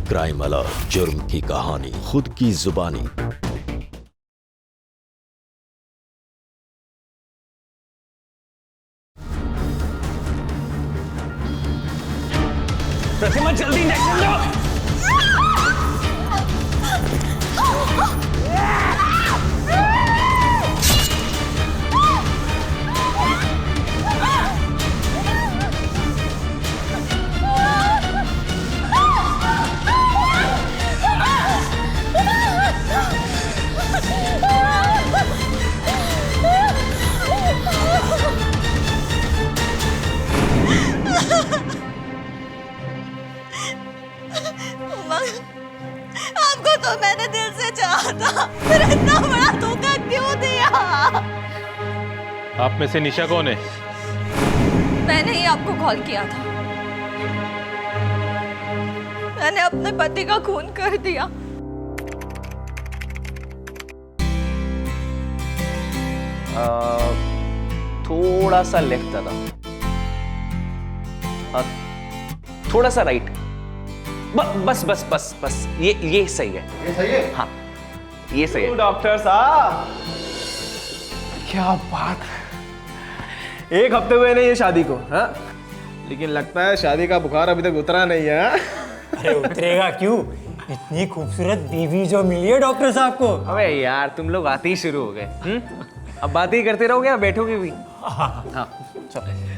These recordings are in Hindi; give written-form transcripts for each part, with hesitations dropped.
क्राइम अलर्ट, जुर्म की कहानी खुद की जुबानी। प्रतिमा जल्दी इंजेक्शन दो। आपको तो मैंने दिल से चाहा था, फिर इतना बड़ा धोखा क्यों दिया? आप में से निशा कौन है? मैंने ही आपको कॉल किया था। मैंने अपने पति का खून कर दिया। थोड़ा सा लेफ्ट दादा, थोड़ा सा राइट। बस बस बस बस ये सही है। ये सही है? हाँ, ये सही है। डॉक्टर साहब, क्या बात है। एक हफ्ते हुए नहीं ये शादी को, हाँ? लेकिन लगता है शादी का बुखार अभी तक उतरा नहीं है। हाँ? अरे उतरेगा क्यों? इतनी खूबसूरत बीवी जो मिली है डॉक्टर साहब को। अबे यार, तुम लोग आते ही शुरू हो गए। अब बात ही करते रहोगे या बैठोगे भी? हाँ, चलो।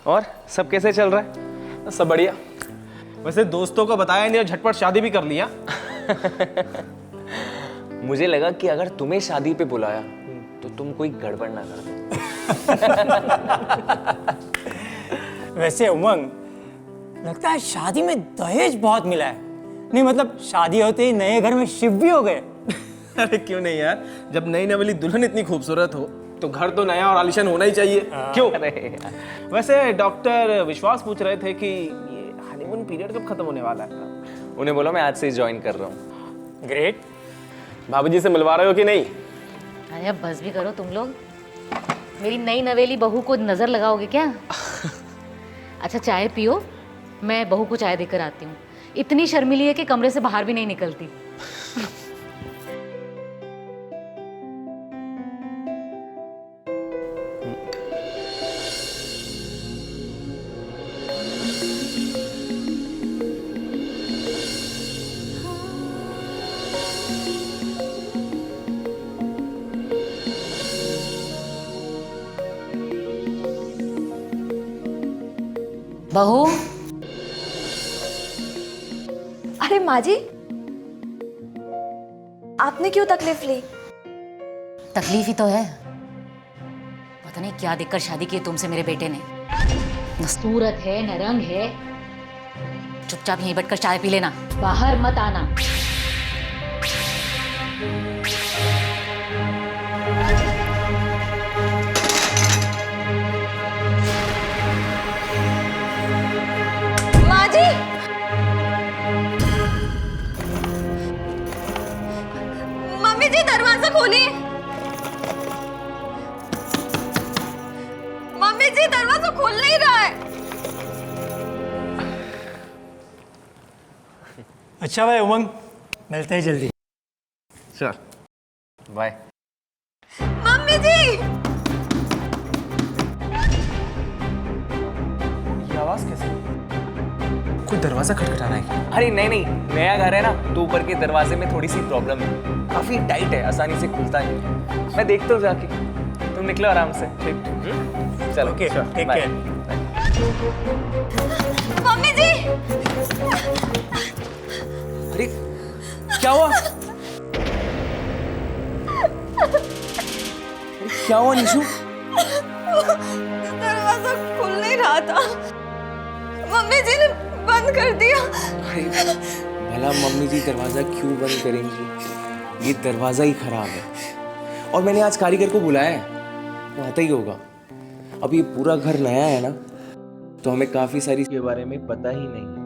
और सब कैसे चल रहा है? सब बढ़िया। वैसे दोस्तों को बताया नहीं और झटपट शादी भी कर लिया। मुझे लगा कि अगर तुम्हें शादी पे बुलाया तो तुम कोई गड़बड़ ना कर दो। वैसे उमंग, लगता है शादी में दहेज बहुत मिला है। नहीं मतलब शादी होते ही नए घर में शिफ्ट भी हो गए। अरे क्यों नहीं यार, जब नई नवेली दुल्हन इतनी खूबसूरत हो तो घर तो नया और आलीशान होना ही चाहिए। क्यों? वैसे डॉक्टर विश्वास पूछ रहे थे कि ये हनीमून पीरियड कब खत्म होने वाला है? उन्हें बोलो मैं आज से ज्वाइन कर रहा हूँ। ग्रेट। भाभी जी से मिलवा रहे हो कि नहीं? अरे अब बस भी करो तुम लोग। मेरी नई नवेली बहू को नजर लगाओगे क्या? अच्छा चाय पियो, मैं बहू को चाय देकर आती हूँ। इतनी शर्मीली है कि कमरे से बाहर भी नहीं निकलती। बहू, अरे माँ जी, आपने क्यों तकलीफ ली? तकलीफ ही तो है। पता नहीं क्या देखकर शादी की तुमसे मेरे बेटे ने। न सूरत है न रंग है। चुपचाप यहीं बैठकर चाय पी लेना, बाहर मत आना। माँ जी, मम्मी जी दरवाजा खोलिए। मम्मी जी दरवाजा खोल नहीं रहा है। अच्छा भाई उमंग, मिलते हैं जल्दी। चल बाय। मम्मी जी, ये आवाज कैसे? कोई दरवाजा खटखटा रहा है। अरे नहीं, नया घर है ना, तो ऊपर के दरवाजे में थोड़ी सी प्रॉब्लम है। काफी टाइट है, आसानी से खुलता नहीं। मैं देखता हूँ जाके, तुम निकलो आराम से। ठीक? चलो ओके, टेक केयर। मम्मी जी, अरे क्या हुआ? क्या हुआ निशु? दरवाजा खुल नहीं रहा था। मम्मी जी ने बंद कर दिया। अरे भला मम्मी जी दरवाजा क्यों बंद करेंगी? ये दरवाजा ही खराब है। और मैंने आज कारीगर को बुलाया है, वो आता ही होगा। अब ये पूरा घर नया है ना, तो हमें काफी सारी के बारे में पता ही नहीं है।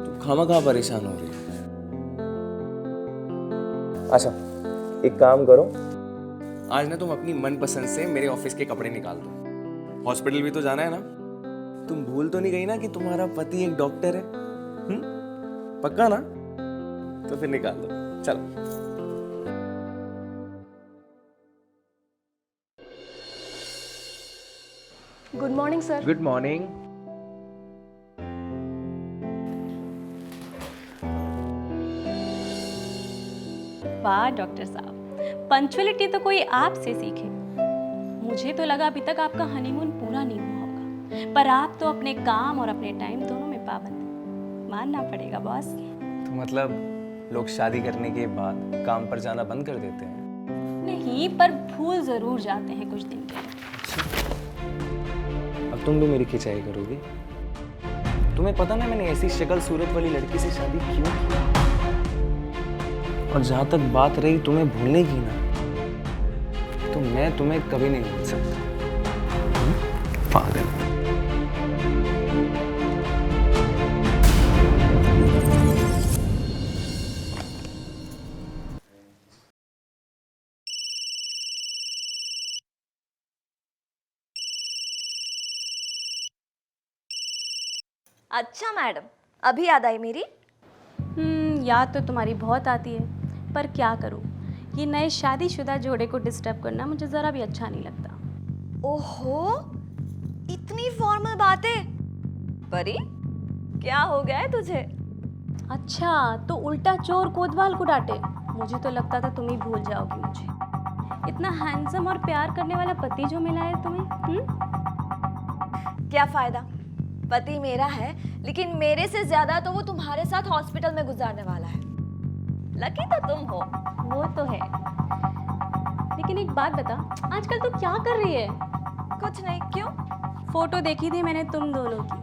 तो खामखा परेशान हो रही है। अच्छा एक काम करो, आज ना तुम अपनी मनपसंद से मेरे ऑफिस के कपड़े निकाल दो। हॉस्पिटल भी तो जाना है ना, तुम भूल तो नहीं गई ना कि तुम्हारा पति एक डॉक्टर है? पक्का ना? तो फिर निकाल दो, चलो। Good morning sir. Good morning. वाह डॉक्टर साहब, पंचुअलिटी तो कोई आपसे सीखे। मुझे तो लगा अभी तक आपका हनीमून पूरा नहीं हुआ होगा, पर आप तो अपने काम और अपने टाइम दोनों में पाबंद हैं। मानना पड़ेगा बॉस। तो मतलब लोग शादी करने के बाद काम पर जाना बंद कर देते हैं? नहीं, पर भूल जरूर जाते हैं कुछ दिन के लिए। अब तुम भी मेरी खिंचाई करोगी? तुम्हें पता ना मैंने ऐसी शक्ल सूरत वाली लड़की से शादी क्यों की? और जहां तक बात रही तुम्हें भूलने की ना, तो मैं तुम्हें कभी नहीं भूल सकता। पागल। अच्छा मैडम, अभी याद आई मेरी। याद तो तुम्हारी बहुत आती है, पर क्या करूँ, ये नए शादीशुदा जोड़े को डिस्टर्ब करना मुझे ज़रा भी अच्छा नहीं लगता। ओहो, इतनी फॉर्मल बातें। परी, क्या हो गया है तुझे? अच्छा, तो उल्टा चोर कोतवाल को डांटे। मुझे तो लगता था तुम ही भूल जाओगी मुझे। इतना हैंडसम और प्यार करने वाला पति जो मिला है तुम्हें। क्या फायदा, पति मेरा है, लेकिन मेरे से ज्यादा तो वो तुम्हारे साथ हॉस्पिटल में गुजारने वाला है। लकी तो तुम हो। वो तो है, लेकिन एक बात बता, आजकल तू क्या कर रही है? कुछ नहीं, क्यों? फोटो देखी थी मैंने तुम दोनों की,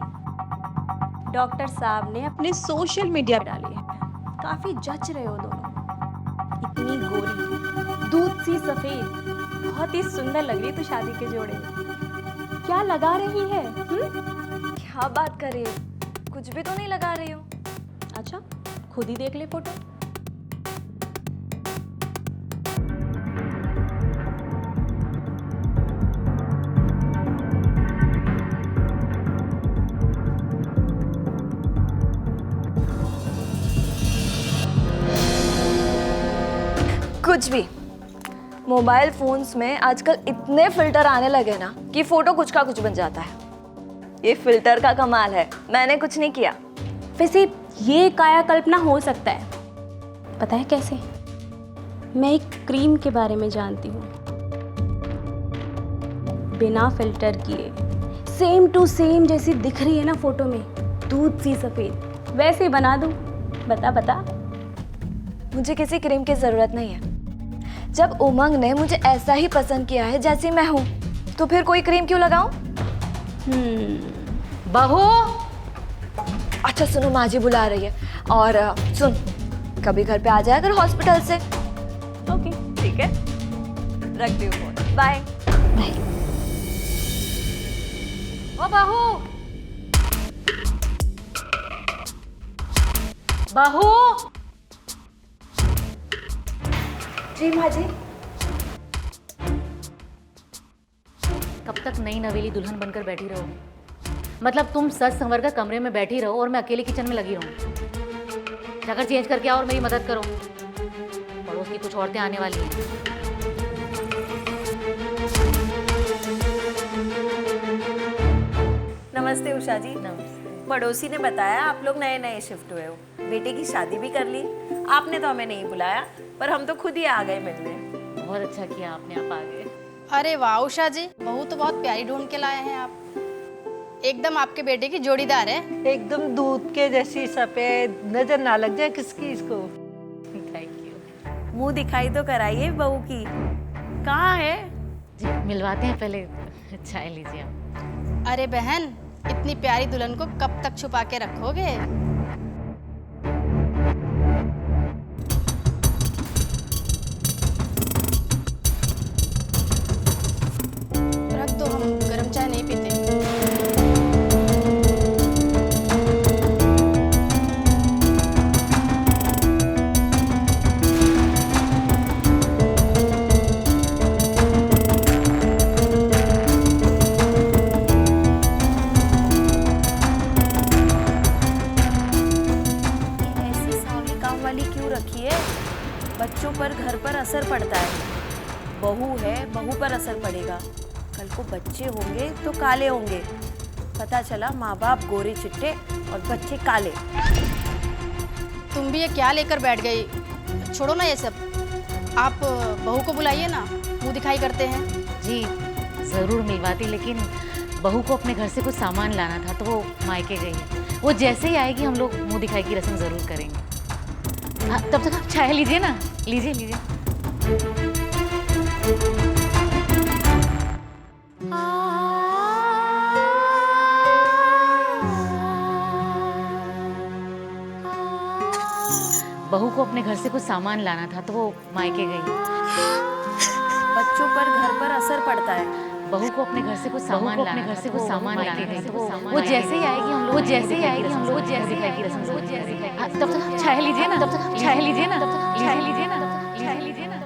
डॉक्टर साहब ने अपने सोशल मीडिया पे डाली है। काफी जच रहे हो दोनों, इतनी गोरी, दूध सी सफेद, बहुत ही सुंदर लग रही है तू शादी के जोड़े में। क्या लगा रही है? क्या बात कर रही हो? कुछ भी तो नहीं लगा रही हो। अच्छा, खुद ही देख ले फोटो। कुछ भी। मोबाइल फोन्स में आजकल इतने फिल्टर आने लगे ना कि फोटो कुछ का कुछ बन जाता है। ये फिल्टर का कमाल है, मैंने कुछ नहीं किया। वैसे ये काया कल्पना हो सकता है, पता है कैसे? मैं एक क्रीम के बारे में जानती हूँ, बिना फिल्टर किए सेम टू सेम जैसी दिख रही है ना फोटो में, दूध सी सफेद, वैसे बना दूँ। बता बता। मुझे किसी क्रीम की जरूरत नहीं है। जब उमंग ने मुझे ऐसा ही पसंद किया है जैसी मैं हूँ, तो फिर कोई क्रीम क्यों लगाऊं? बहू, अच्छा सुनो, माँ जी बुला रही है। और सुन, कभी घर पे आ जाया कर हॉस्पिटल से। ओके, ठीक है, रखती हूँ फोन। Bye bye. ओ बहू, बहू। जी माँ जी। कब तक नई नवेली दुल्हन बनकर बैठी रहोगी? मतलब तुम सच संवर कर कमरे में बैठी रहो और मैं अकेले किचन में लगी रहूं? जाकर चेंज करके आओ और मेरी मदद करो, पड़ोस की कुछ औरतें आने वाली हैं। नमस्ते उषा जी। नमस्ते। पड़ोसी ने बताया आप लोग नए नए शिफ्ट हुए हो, बेटे की शादी भी कर ली। आपने तो हमें नहीं बुलाया, पर हम तो खुद ही आ गए मिलने। बहुत अच्छा किया आपने, आप आ गए। अरे वाह उषा जी, बहू तो बहुत प्यारी ढूंढ के लाए हैं आप। एकदम आपके बेटे की जोड़ीदार है। एकदम दूध के जैसी सफेद, नजर ना लग जाए किसकी इसको। Thank you. मुंह दिखाई तो कराइए बहू की, कहाँ है? जी मिलवाते हैं, पहले चाय लीजिए आप। अरे बहन, इतनी प्यारी दुल्हन को कब तक छुपा के रखोगे? रख दो, हम गरम चाय नहीं पीते। बच्चों पर घर पर असर पड़ता है। बहू है, बहू पर असर पड़ेगा। कल को बच्चे होंगे तो काले होंगे। पता चला माँ बाप गोरे चिट्टे और बच्चे काले। तुम भी ये क्या लेकर बैठ गई? छोड़ो ना ये सब। आप बहू को बुलाइए ना, मुंह दिखाई करते हैं। जी ज़रूर मिलवाती, लेकिन बहू को अपने घर से कुछ सामान लाना था तो वो मायके गई है। वो जैसे ही आएगी हम लोग मुंह दिखाई की रस्म ज़रूर करेंगे। हाँ, तब तक आप चाय लीजिए ना, लीजिए लीजिए। बहू को अपने घर से कुछ सामान लाना था तो वो मायके गई है। बच्चों पर घर पर असर पड़ता है। बहू को अपने घर से कुछ सामान लाना, अपने घर से कुछ सामान लाना है तो वो जैसे ही आएगी हम लोग, वो जैसे ही आएगी हम लोग जैसे दिखाई की रस्म ज़रूर करेंगे। हाँ, तब तक आप चाय लीजिए ना, तब तक आप चाय लीजिए ना, तब तक चाय लीजिए ना, तब तक चाय लीजिए ना।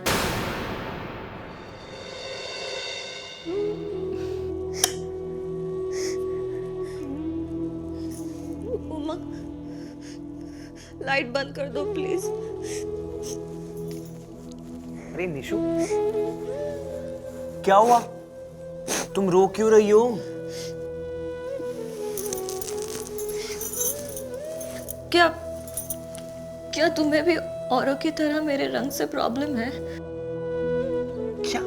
उमा, लाइट बंद कर दो प्लीज। अरे निशु, क्या हुआ? तुम रो क्यों रही हो? क्या क्या तुम्हें भी औरों की तरह मेरे रंग से प्रॉब्लम है? क्या?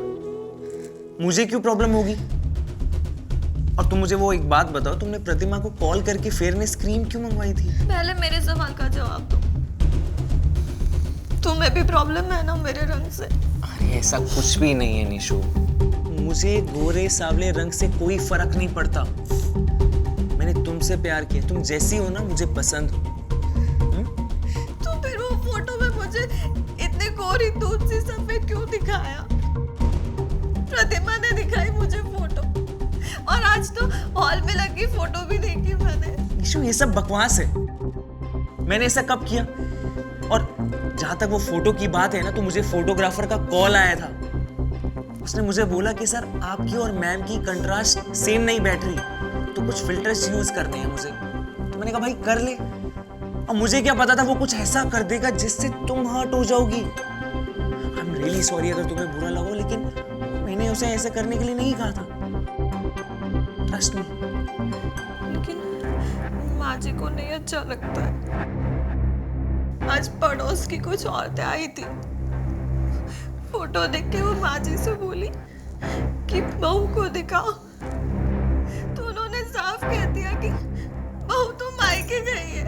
मुझे क्यों प्रॉब्लम होगी? और तुम मुझे वो एक बात बताओ, तुमने प्रतिमा को कॉल करके फेयरनेस क्रीम क्यों मंगवाई थी? पहले मेरे सवाल का जवाब दो। तुम्हें भी प्रॉब्लम है ना मेरे रंग से? अरे ऐसा कुछ भी नहीं है निशु। मुझे गोरे सावले रंग से कोई फर्क नहीं पड़ता। मैंने तुमसे प्यार किया, तुम जैसी हो ना मुझे पसंद हो। तो फिर वो फोटो में मुझे इतनी गोरी दूध सी सफेद क्यों दिखाया? प्रतिमा ने दिखाई मुझे फोटो, और आज तो हॉल में लगी फोटो भी देखी मैंने। निशु ये सब बकवास है। मैंने ऐसा कब किया? और जहां तक वो फोटो की बात है ना, तो मुझे फोटोग्राफर का कॉल आया था। उसने मुझे बोला कि सर आपकी और मैम की कंट्रास्ट सेम नहीं बैठ रही, तो कुछ फिल्टर्स यूज करने हैं मुझे। तो मैंने कहा भाई कर ले। और मुझे क्या पता था वो कुछ ऐसा कर देगा जिससे तुम हर्ट हो जाओगी। आई एम रियली सॉरी अगर तुम्हें बुरा लगा, लेकिन मैंने उसे ऐसे करने के लिए नहीं कहा था। Trust me. लेकिन माँ जी को नहीं अच्छा लगता है। आज पड़ोस की कुछ औरतें आई थी, फोटो देख के वो माँ जी से बोली कि बहू को दिखाओ, तो उन्होंने साफ कह दिया कि बहू तो मायके गई है,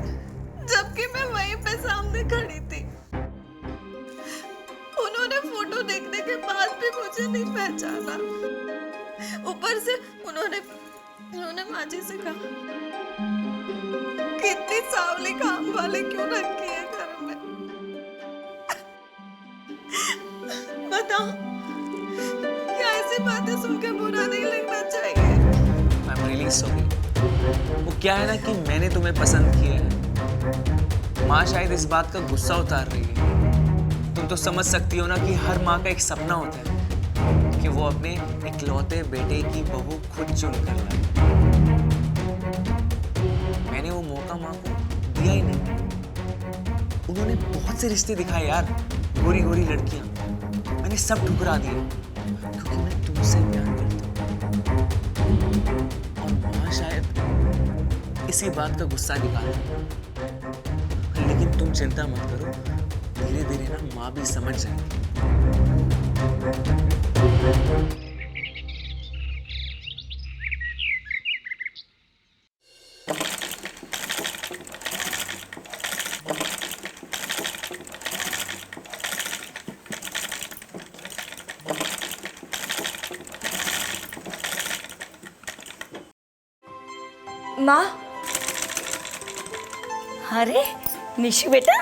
जबकि मैं वहीं पे सामने खड़ी थी। उन्होंने फोटो देखने के बाद भी मुझे नहीं पहचाना। ऊपर से उन्होंने माँ जी से कहा कि इतनी सावली काम वाले क्यों रखी है घर में? बताओ, क्या ऐसी बातें सुन के बुरा नहीं लगना चाहिए? I am really sorry. वो क्या है ना कि मैंने तुम्हें पसंद किया है। माँ शायद इस बात का गुस्सा उतार रही है। तुम तो समझ सकती हो ना कि हर माँ का एक सपना होता है कि वो अपने इकलौते बेटे की बहू खुद चुन कर लाए। मैंने वो मौका माँ को दिया ही नहीं। उन्होंने बहुत से रिश्ते दिखाए यार, गोरी गोरी लड़कियां, मैंने सब ठुकरा दिए क्योंकि मैं तुमसे प्यार करता हूँ। और माँ शायद इसी बात का गुस्सा निकाल रही है। लेकिन तुम चिंता मत करो, धीरे धीरे ना माँ भी समझ जाएगी। माँ, अरे निशु बेटा,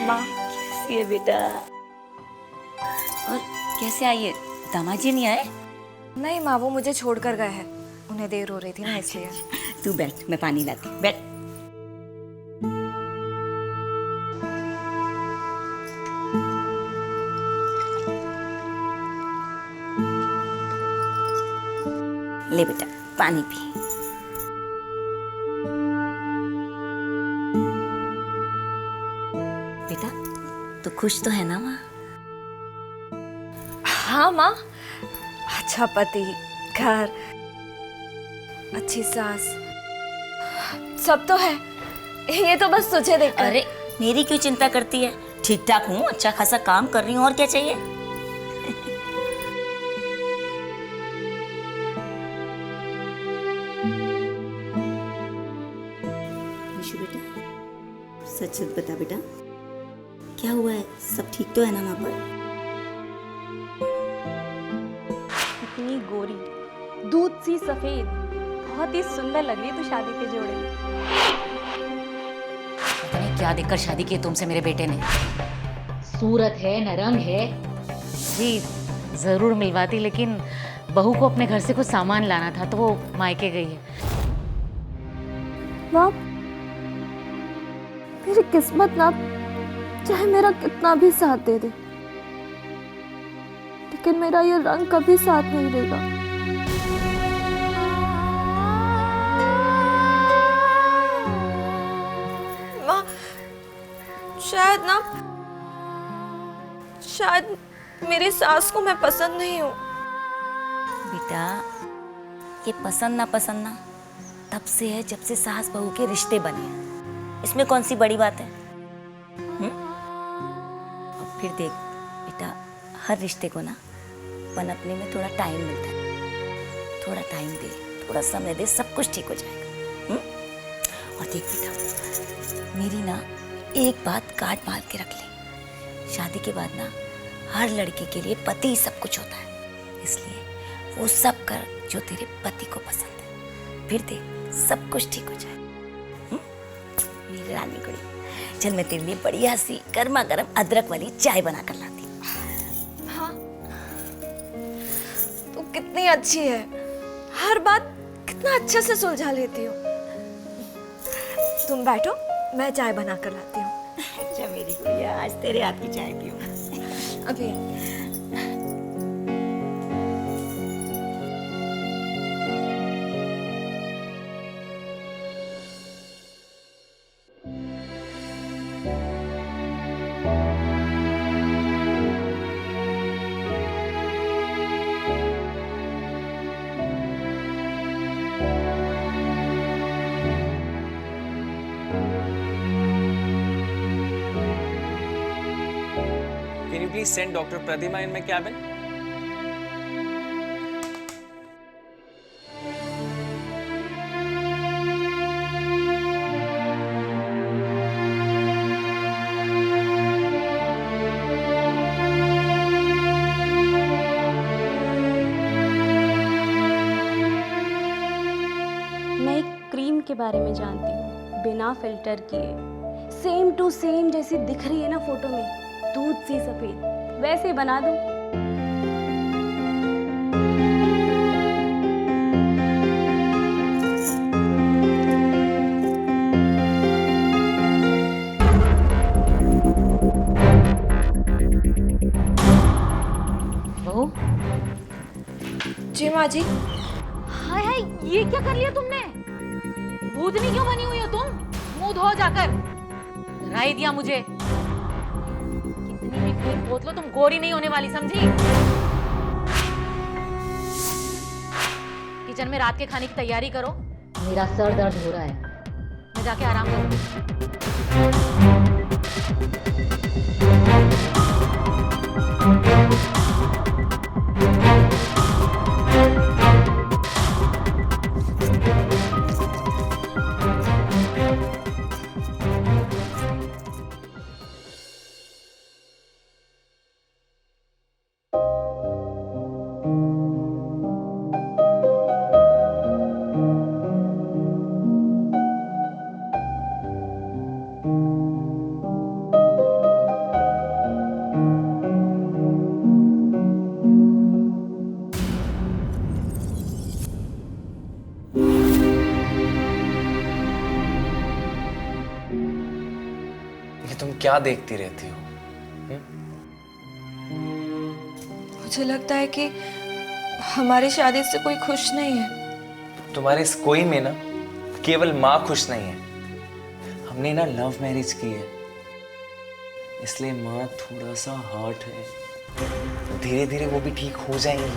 माँ कैसी है बेटा? और कैसे आई है? दामाद जी नहीं आए? नहीं माँ, वो मुझे छोड़कर गए हैं। उन्हें देर हो रही थी ना इसलिए। तू बैठ, मैं पानी लाती हूँ। बैठ। ले बेटा पानी पी। खुश तो है ना माँ? हाँ माँ, अच्छा पति, घर, अच्छी सास, सब तो है। ये तो बस तुझे देखकर। अरे मेरी क्यों चिंता करती है? ठीक ठाक हूँ, अच्छा खासा काम कर रही हूँ, और क्या चाहिए? विशु बेटा, सच सच बता बेटा, क्या हुआ है? सब ठीक तो है ना वहाँ पर? इतनी गोरी, दूध सी सफेद, बहुत ही सुंदर लग रही है तू शादी के जोड़े में। पता नहीं क्या देखकर शादी की तुमसे मेरे बेटे ने। सूरत है न रंग है। जी जरूर मिलवाती, लेकिन बहू को अपने घर से कुछ सामान लाना था तो वो मायके गई है। बाप, मेरी किस्मत ना चाहे मेरा कितना भी साथ दे दे, लेकिन मेरा ये रंग कभी साथ नहीं देगा। माँ, शायद मेरी सास को मैं पसंद नहीं हूँ। बेटा, ये पसंद ना पसंद ना तब से है जब से सास बहू के रिश्ते बने हैं। इसमें कौन सी बड़ी बात है? और फिर देख बेटा, हर रिश्ते को ना पनपने में थोड़ा टाइम मिलता है। थोड़ा टाइम दे, थोड़ा समय दे, सब कुछ ठीक हो जाएगा। और देख बेटा, मेरी ना एक बात काट मार के रख ले, शादी के बाद ना हर लड़की के लिए पति ही सब कुछ होता है। इसलिए वो सब कर जो तेरे पति को पसंद है, फिर देख सब कुछ ठीक हो जाए। मेरी रानी कुड़ी, चल मैं तेरे लिए बढ़िया सी गर्मा गर्म अदरक वाली चाय बना कर लाती हूँ। हाँ, तू कितनी अच्छी है, हर बात कितना अच्छे से सुलझा लेती हो। तुम बैठो, मैं चाय बना कर लाती हूँ। अच्छा मेरी गुड़िया, आज तेरे हाथ की चाय पीऊँ। अभी Can you please send Dr. Pratima in my cabin? मैं एक क्रीम के बारे में जानती हूँ, बिना फिल्टर किए, सेम टू सेम जैसी दिख रही है ना फोटो में, दूध सी सफेद, वैसे ही बना दूँ। बहू, जी माँ जी। हाय हाय, ये क्या कर लिया तुमने? भूतनी क्यों बनी हुई हो तुम? मुंह धो जाकर। डरा ही दिया मुझे। कितनी भी क्रीम पोत लो, तुम गोरी नहीं होने वाली, समझी? किचन में रात के खाने की तैयारी करो। मेरा सर दर्द हो रहा है, मैं जाके आराम करूँ। तुम क्या देखती रहती हो? मुझे लगता है कि हमारी शादी से कोई खुश नहीं है। तुम्हारे इस कोई में ना केवल माँ खुश नहीं है। हमने ना लव मैरिज की है, इसलिए माँ थोड़ा सा हर्ट है। धीरे धीरे वो भी ठीक हो जाएंगी।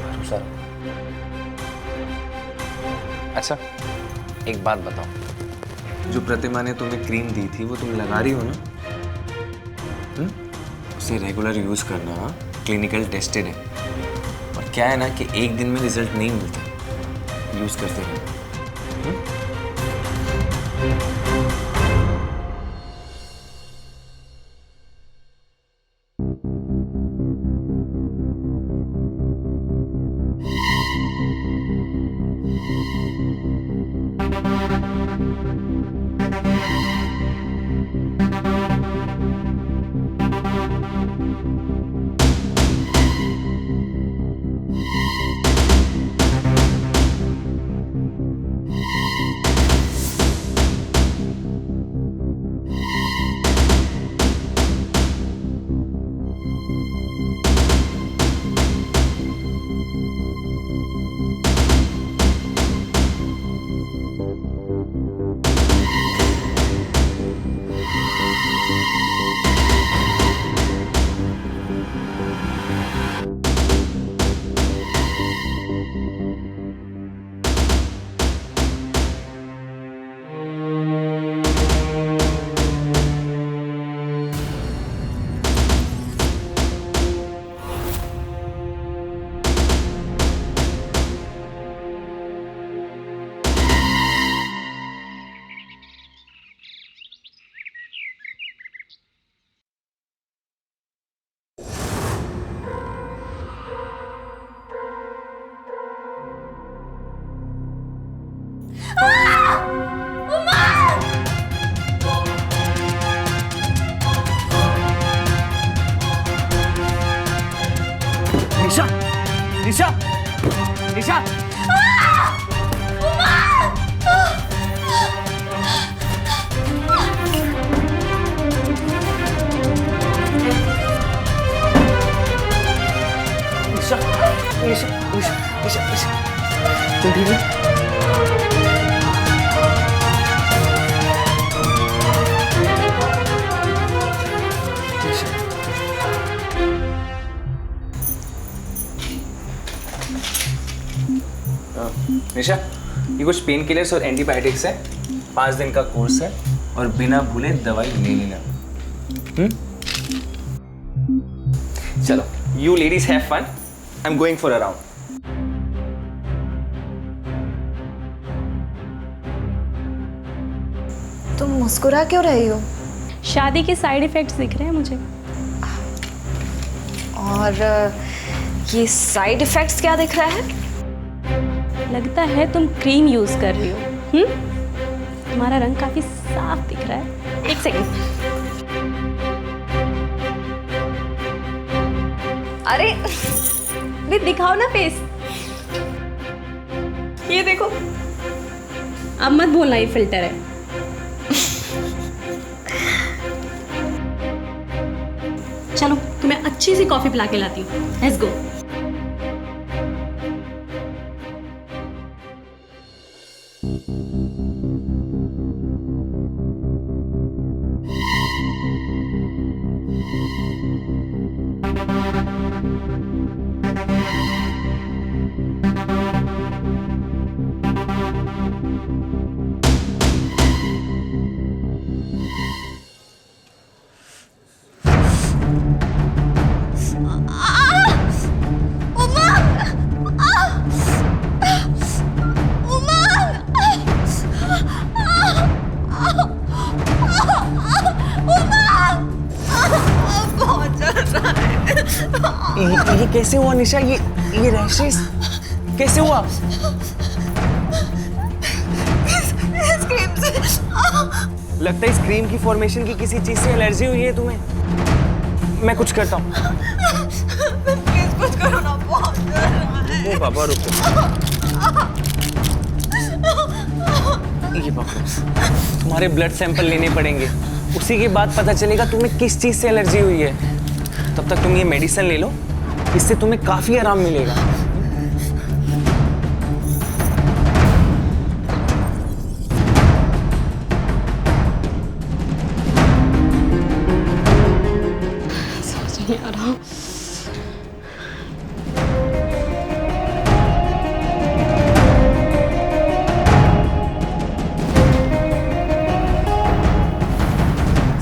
भरोसा रखो। अच्छा एक बात बताओ, जो प्रतिमा ने तुम्हें क्रीम दी थी वो तुम लगा रही हो ना? उसे रेगुलर यूज करना, क्लिनिकल टेस्टेड है। और क्या है ना कि एक दिन में रिजल्ट नहीं मिलता, यूज करते रहना। निशा, निशा, निशा। निशा, निशा, निशा, निशा, निशा। तुम ठीक है? निशा, ये कुछ पेन किलर्स और एंटीबायोटिक्स है, 5 दिन का कोर्स है और बिना भूले दवाई ले लेना। चलो, you ladies have fun, I am going for a round. तुम मुस्कुरा क्यों रही हो? शादी के साइड इफ़ेक्ट्स दिख रहे हैं मुझे। और ये साइड इफेक्ट्स क्या दिख रहा है? लगता है तुम क्रीम यूज कर रही हो। तुम्हारा रंग काफी साफ दिख रहा है। एक सेकंड। अरे भी दिखाओ ना फेस। ये देखो। अब मत बोलना ये फिल्टर है। चलो तुम्हें अच्छी सी कॉफी पिला के लाती हूँ। Let's go. ये कैसे हुआ निशा? ये रैशेस कैसे हुआ? इस क्रीम से लगता है इस क्रीम की फॉर्मेशन की किसी चीज से एलर्जी हुई है तुम्हें। मैं कुछ करता हूँ। प्लीज कुछ करो ना, बहुत डर रहा है। ओ बाबा रुको। ये पकड़ो, तुम्हारे ब्लड सैंपल लेने पड़ेंगे, उसी के बाद पता चलेगा तुम्हें किस चीज से एलर्जी हुई है। तब तक तुम ये मेडिसिन ले लो, इससे तुम्हें काफी आराम मिलेगा।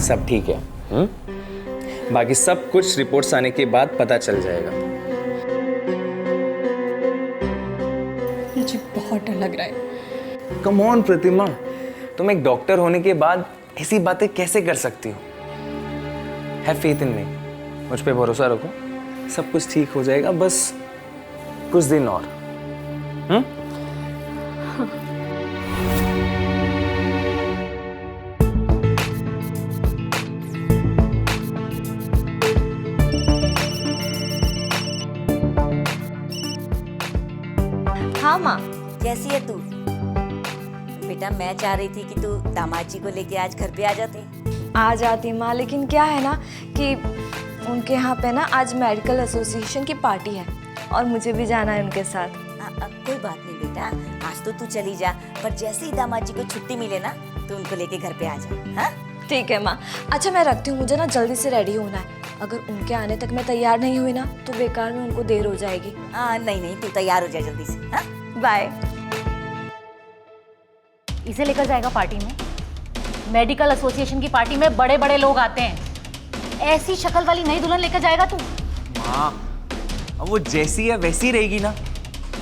सब ठीक है। बाकी सब कुछ रिपोर्ट्स आने के बाद पता चल जाएगा। मुझे बहुत डर लग रहा है। कम ऑन प्रतिमा, तुम एक डॉक्टर होने के बाद ऐसी बातें कैसे कर सकती हो? हैव फेथ इन मी, मुझ पे भरोसा रखो, सब कुछ ठीक हो जाएगा, बस कुछ दिन और। हाँ माँ, कैसी है तू? बेटा मैं चाह रही थी कि तू दामाद जी को लेके आज घर पे आ जाती। आ जाती माँ, लेकिन क्या है ना कि उनके यहाँ पे ना आज मेडिकल एसोसिएशन की पार्टी है और मुझे भी जाना है उनके साथ। कोई बात नहीं बेटा, आज तो तू चली जा, पर जैसे ही दामाद जी को छुट्टी मिले ना तो उनको लेके घर पे आ जा। हाँ ठीक है माँ। अच्छा मैं रखती हूँ, मुझे ना जल्दी से रेडी होना है। अगर उनके आने तक मैं तैयार नहीं हुई ना तो बेकार में उनको देर हो जाएगी। नहीं नहीं, तू तैयार हो जा जल्दी से। हाँ बाय। इसे लेकर जाएगा पार्टी में? मेडिकल एसोसिएशन की पार्टी में बड़े बड़े लोग आते हैं, ऐसी शक्ल वाली नई दुल्हन लेकर जाएगा तू? हाँ, अब वो जैसी है वैसी रहेगी ना,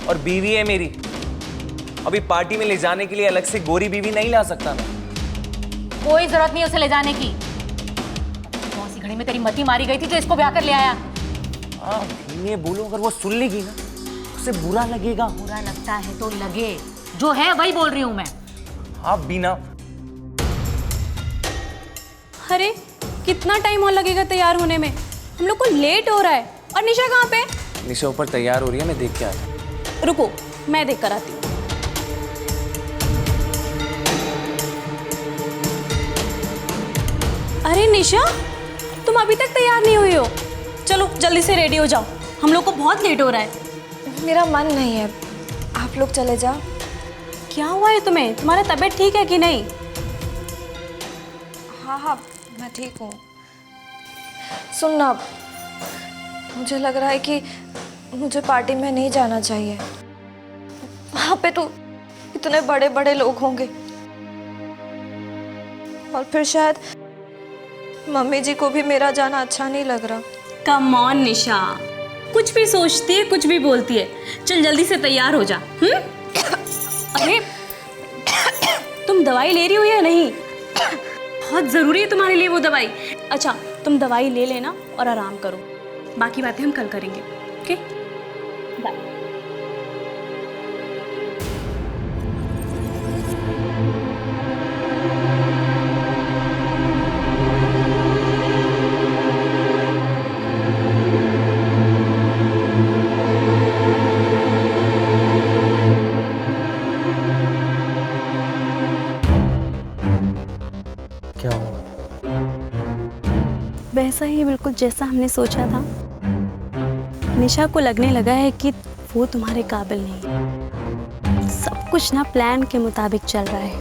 और बीवी है मेरी। अभी पार्टी में ले जाने के लिए अलग से गोरी बीवी नहीं ला सकता मैं। कोई जरूरत नहीं उसे ले जाने की। कौन सी घड़ी में तेरी मती मारी गई थी तो इसको ब्याह कर ले आया? ये बोलो, अगर वो सुन लेगी ना उसे बुरा लगेगा। बुरा लगता है तो लगे, जो है वही बोल रही हूँ मैं। हाँ बीना। अरे कितना टाइम और लगेगा तैयार होने में? हम लोग को लेट हो रहा है। और निशा कहाँ पे? निशा ऊपर तैयार हो रही है, मैं देख के आया। रुको, मैं देख कर आती हूँ। अरे निशा, तुम अभी तक तैयार नहीं हुई हो? चलो जल्दी से रेडी हो जाओ, हम लोग को बहुत लेट हो रहा है। मेरा मन नहीं है, आप लोग चले जाओ। क्या हुआ है तुम्हें? तुम्हारा तबीयत ठीक है कि नहीं? हाँ हाँ मैं ठीक हूँ। सुनना, मुझे लग रहा है कि मुझे पार्टी में नहीं जाना चाहिए। वहाँ पे तो इतने बड़े बड़े लोग होंगे और फिर शायद मम्मी जी को भी मेरा जाना अच्छा नहीं लग रहा। कम ऑन निशा, कुछ भी सोचती है, कुछ भी बोलती है। चल जल्दी से तैयार हो जा। अरे तुम दवाई ले रही हो या नहीं? बहुत ज़रूरी है तुम्हारे लिए वो दवाई। अच्छा तुम दवाई ले लेना और आराम करो, बाकी बातें हम कल करेंगे। Okay bye. क्या हुआ? वैसा ही बिल्कुल जैसा हमने सोचा था। निशा को लगने लगा है कि वो तुम्हारे काबिल नहीं है। सब कुछ ना प्लान के मुताबिक चल रहा है।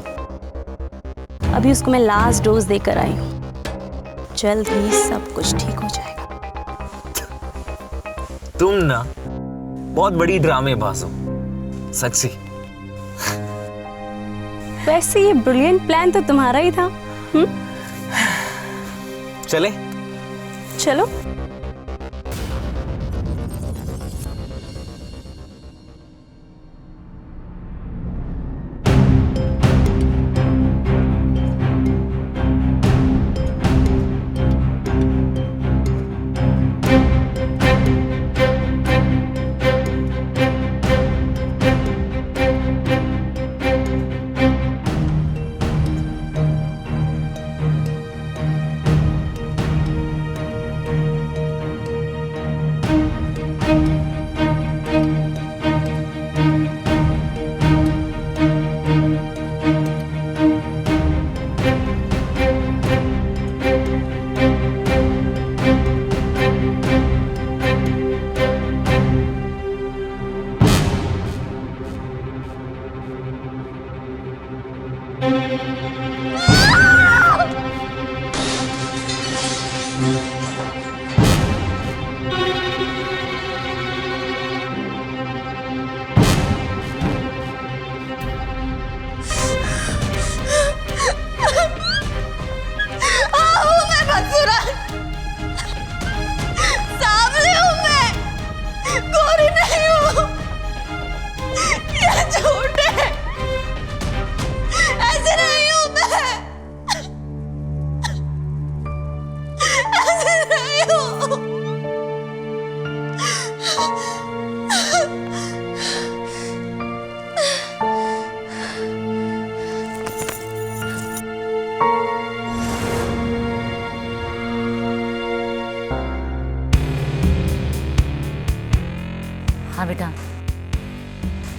अभी उसको मैं लास्ट डोज देकर आई हूँ, जल्द ही सब कुछ ठीक हो जाएगा। तुम ना बहुत बड़ी ड्रामेबाज हो, सच्ची। वैसे ये ब्रिलियंट प्लान तो तुम्हारा ही था। चले? चलो।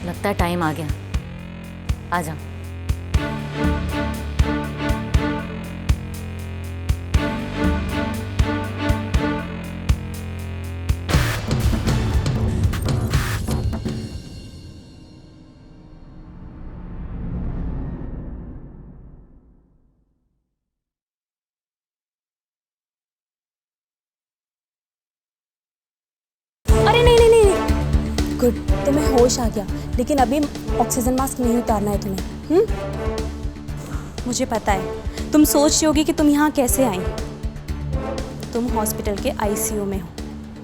लगता है टाइम आ गया। आ जा। अरे नहीं नहीं नहीं नहीं, गुड, तुम्हें होश आ गया, लेकिन अभी ऑक्सीजन मास्क नहीं उतारना है तुम्हें। मुझे पता है तुम सोच रही होगी कि तुम यहाँ कैसे आई। तुम हॉस्पिटल के आईसीयू में हो।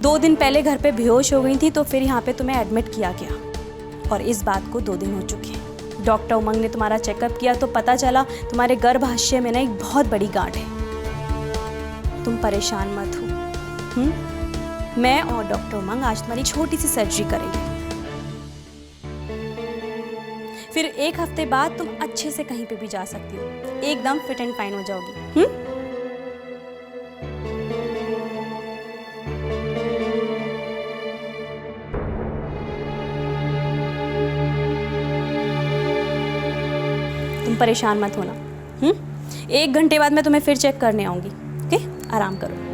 2 दिन पहले घर पे बेहोश हो गई थी, तो फिर यहाँ पे तुम्हें एडमिट किया गया और इस बात को 2 दिन हो चुके हैं। डॉक्टर उमंग ने तुम्हारा चेकअप किया तो पता चला तुम्हारे गर्भाशय में ना एक बहुत बड़ी गांठ है। तुम परेशान मत हो। मैं और डॉक्टर उमंग आज तुम्हारी छोटी सी सर्जरी करेंगे, फिर 1 हफ्ते बाद तुम अच्छे से कहीं पे भी जा सकती हो, एकदम फिट एंड फाइन हो जाओगी। तुम परेशान मत होना। 1 घंटे बाद मैं तुम्हें फिर चेक करने आऊंगी। ओके, आराम करो।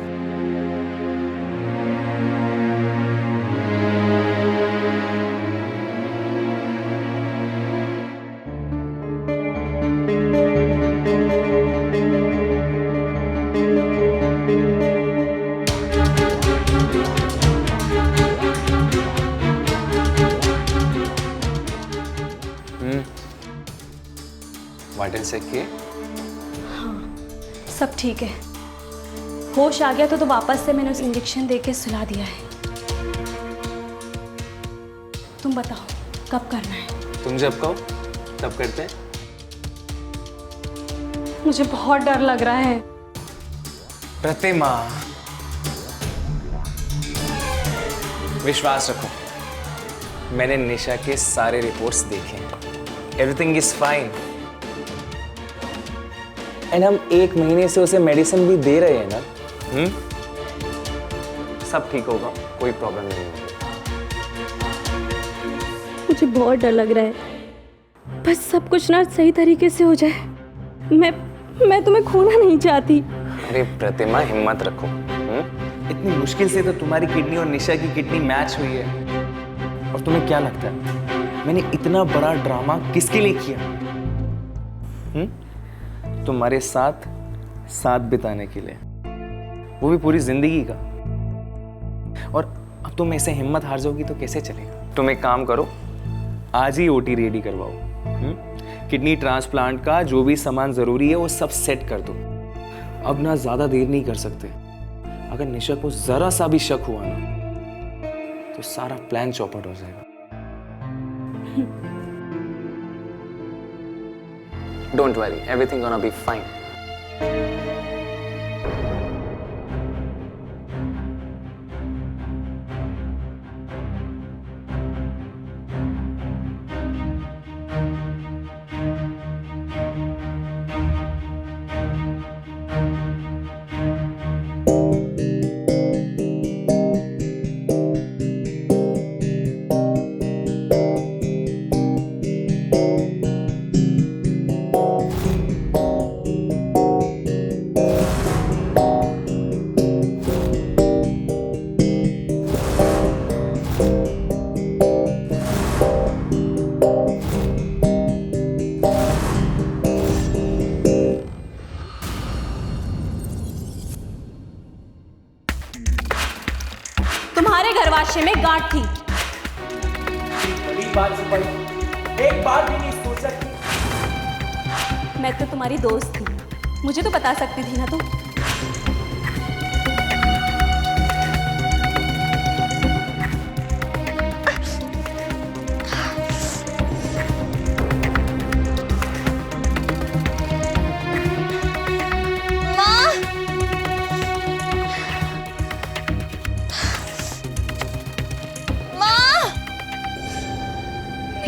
वाइटल चेक किए? सब ठीक है। होश आ गया तो वापस से मैंने उस इंजेक्शन देके सुला दिया है। तुम बताओ कब करना है? तुम जब कहो तब करते हैं। मुझे बहुत डर लग रहा है। प्रतिमा, विश्वास रखो, मैंने निशा के सारे रिपोर्ट्स देखे हैं। एवरीथिंग इज फाइन एंड हम 1 महीने से उसे मेडिसिन भी दे रहे हैं ना। सब ठीक होगा, कोई प्रॉब्लम नहीं होगी। मुझे बहुत डर लग रहा है, बस सब कुछ ना सही तरीके से हो जाए। मैं तुम्हें खोना नहीं चाहती। अरे प्रतिमा, हिम्मत रखो। इतनी मुश्किल से तो तुम्हारी किडनी और निशा की किडनी मैच हुई है। और तुम्हें क्या लगता है मैंने इतना बड़ा ड्रामा किसके लिए किया? तुम्हारे साथ बिताने के लिए, वो भी पूरी जिंदगी का। और अब तुम ऐसे हिम्मत हार जाओगी तो कैसे चलेगा? तुम एक काम करो, आज ही ओटी रेडी करवाओ। किडनी ट्रांसप्लांट का जो भी सामान जरूरी है वो सब सेट कर दो। अब ना ज्यादा देर नहीं कर सकते। अगर निशा को जरा सा भी शक हुआ ना तो सारा प्लान चौपट हो जाएगा। Don't worry, everything gonna be fine. तुम्हारे गर्भाशय में गांठ थी। एक बार भी नहीं सोच सकती। मैं तो तुम्हारी दोस्त थी, मुझे तो बता सकती थी ना तुम।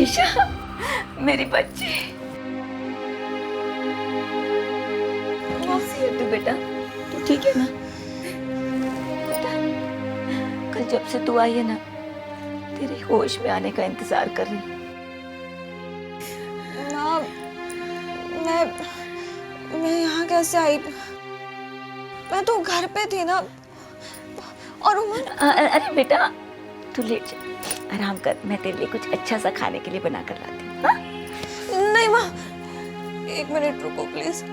निशा, मेरी बच्ची। कैसी है तू बेटा? तू ठीक है ना? बेटा, कल जब से तू आई है ना, तेरे होश में आने का इंतजार कर रही। माँ, मैं यहाँ कैसे आई? मैं तो घर पे थी ना। और अरे बेटा तू लेट जा, आराम कर, मैं तेरे लिए कुछ अच्छा सा खाने के लिए बना कर लाती हूँ। हाँ? नहीं माँ, 1 मिनट रुको प्लीज।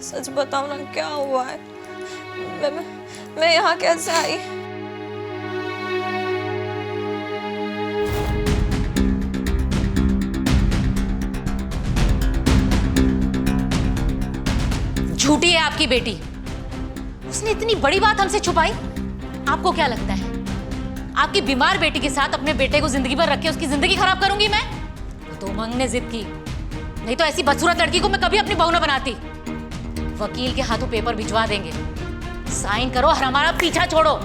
सच बताओ ना, क्या हुआ है? मैं यहाँ कैसे आई? झूठी है आपकी बेटी। उसने इतनी बड़ी बात हमसे छुपाई। आपको क्या लगता है आपकी बीमार बेटी के साथ अपने बेटे को जिंदगी भर रख के उसकी जिंदगी खराब करूंगी मैं? तो उमंग ने जिद की, नहीं तो ऐसी बदसूरत लड़की को मैं कभी अपनी बहू न बनाती। वकील के हाथों पेपर भिजवा देंगे, साइन करो और हमारा पीछा छोड़ो।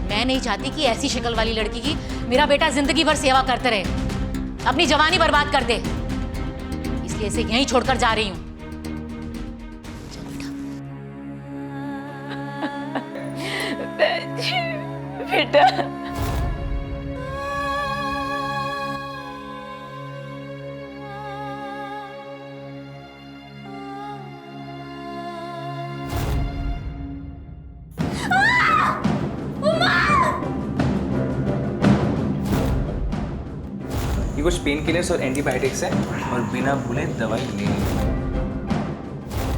मैं नहीं चाहती कि ऐसी शक्ल वाली लड़की की मेरा बेटा जिंदगी भर सेवा करते रहे, अपनी जवानी बर्बाद कर दे। इसलिए इसे यहीं छोड़कर जा रही हूं। बेटा ये कुछ पेन किलर्स और एंटीबायोटिक्स है, और बिना भूले दवाई ले ली।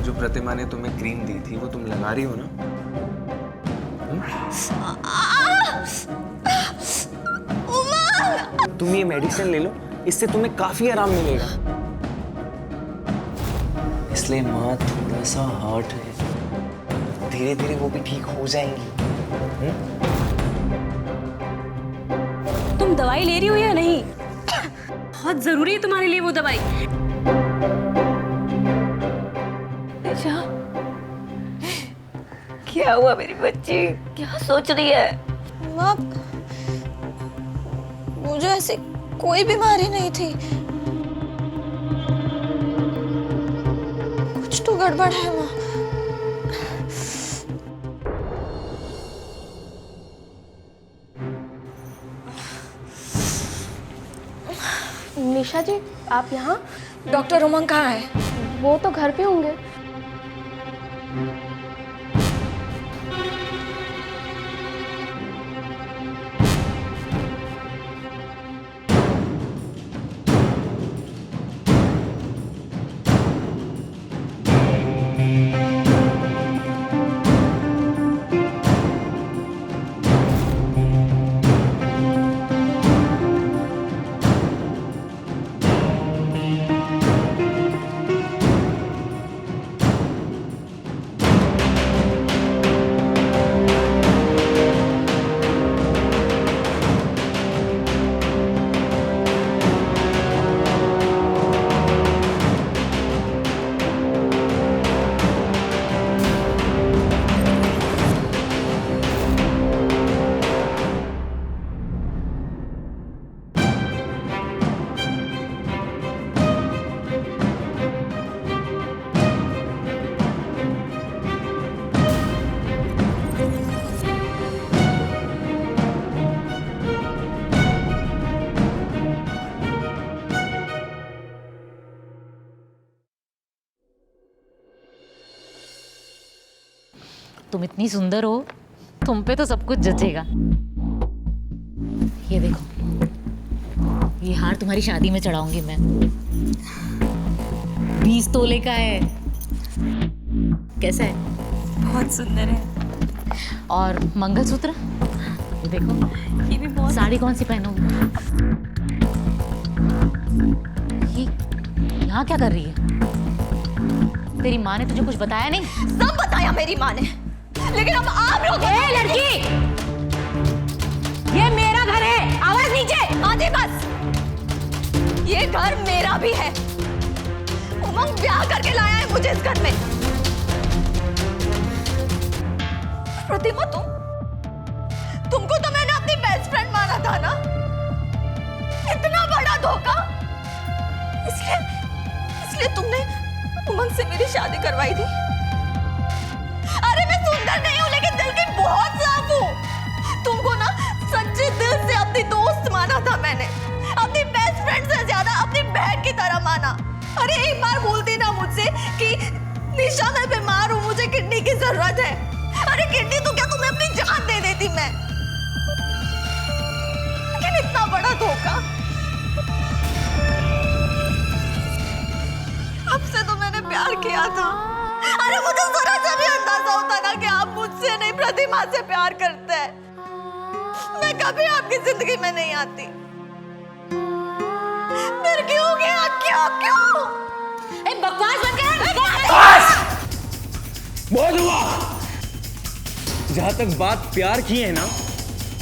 जो प्रतिमा ने तुम्हें क्रीम दी थी वो तुम लगा रही हो ना? तुम ये मेडिसिन ले लो, इससे तुम्हें काफी आराम मिलेगा। इसलिए माँ थोड़ा सा हर्ट है, धीरे धीरे वो भी ठीक हो जाएंगी। तुम दवाई ले रही हो या नहीं? बहुत जरूरी है तुम्हारे लिए वो दवाई। अच्छा क्या हुआ मेरी बच्ची, क्या सोच रही है? माँ, मुझे ऐसी कोई बीमारी नहीं थी। कुछ तो गड़बड़ है माँ। निशा जी, आप यहाँ? डॉक्टर उमंग कहाँ है? वो तो घर पे होंगे। तुम इतनी सुंदर हो, तुम पे तो सब कुछ जचेगा। ये देखो, ये हार तुम्हारी शादी में चढ़ाऊंगी मैं। 20 तोले का है। कैसा है? बहुत सुंदर है। और मंगलसूत्र ये देखो, ये भी बहुत। साड़ी कौन सी पहनोगी? ये यहाँ क्या कर रही है? तेरी माँ ने तुझे कुछ बताया नहीं? सब बताया मेरी माँ ने, लेकिन अब आप लोग। लड़की, ये मेरा घर है, आवाज नीचे। आधी बस, ये घर मेरा भी है। उमंग ब्याह करके लाया है मुझे इस घर में। प्रतिमा, तुमको तो मैंने अपनी बेस्ट फ्रेंड माना था ना? इतना बड़ा धोखा। इसलिए तुमने उमंग से मेरी शादी करवाई थी। अरे मैं सुंदर नहीं हूँ, लेकिन दिल की बहुत साफ हूँ। तुमको ना सच्चे दिल से अपनी दोस्त माना था मैंने, अपनी बेस्ट फ्रेंड से ज्यादा अपनी बहन की जरूरत है? अरे किडनी तो क्या तुम्हें अपनी जान दे देती मैं, लेकिन इतना बड़ा धोखा। आपसे तो मैंने प्यार किया था। अरे मुझे जरा सा भी अंदाजा होता ना कि आप मुझसे नहीं प्रतिमा से प्यार करते हैं, मैं कभी आपकी जिंदगी में नहीं आती। फिर क्यों गया? क्यों? बकवास बंद कर। बहुत हुआ। जहां तक बात प्यार की है ना,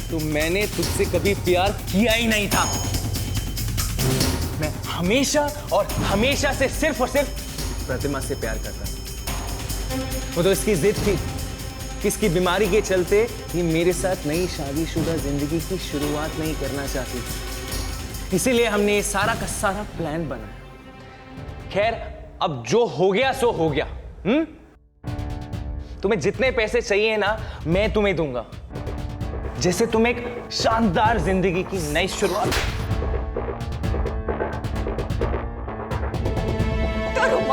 तो मैंने तुझसे कभी प्यार किया ही नहीं था। मैं हमेशा और हमेशा से सिर्फ और सिर्फ प्रतिमा से प्यार करता था। वो तो इसकी जिद थी कि इसकी बीमारी के चलते ये मेरे साथ नई शादीशुदा जिंदगी की शुरुआत नहीं करना चाहती थी। इसीलिए हमने ये सारा का सारा प्लान बनाया। खैर, अब जो हो गया सो हो गया। तुम्हें जितने पैसे चाहिए ना, मैं तुम्हें दूंगा, जैसे तुम एक शानदार जिंदगी की नई शुरुआत।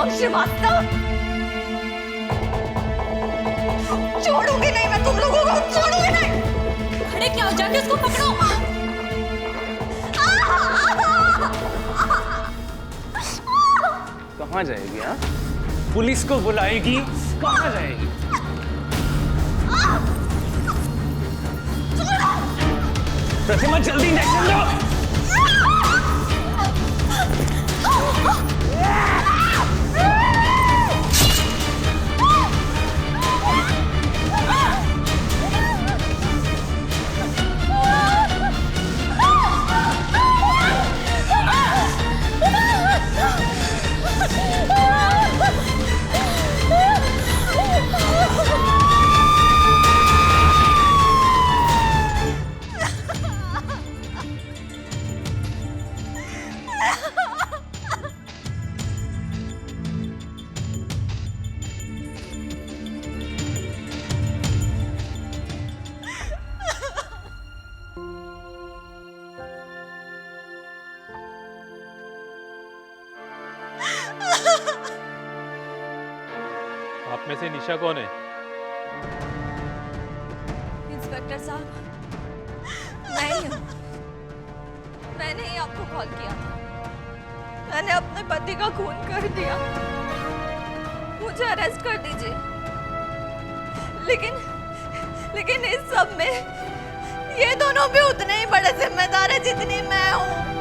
श्रीवास्तव, छोड़ूंगी नहीं मैं तुम लोगों को, छोड़ूंगी नहीं। खड़े क्या हो, जाके उसको पकड़ो। कहां जाएगी? हाँ, पुलिस को बुलाएगी? कहां जाएगी? प्रतिमा जल्दी निकल लो। आप में से निशा कौन है? इंस्पेक्टर साहब, मैं ही हूँ। मैंने ही आपको कॉल किया था। मैंने अपने पति का खून कर दिया, मुझे अरेस्ट कर दीजिए। लेकिन इस सब में ये दोनों भी उतने ही बड़े जिम्मेदार हैं जितनी मैं हूँ।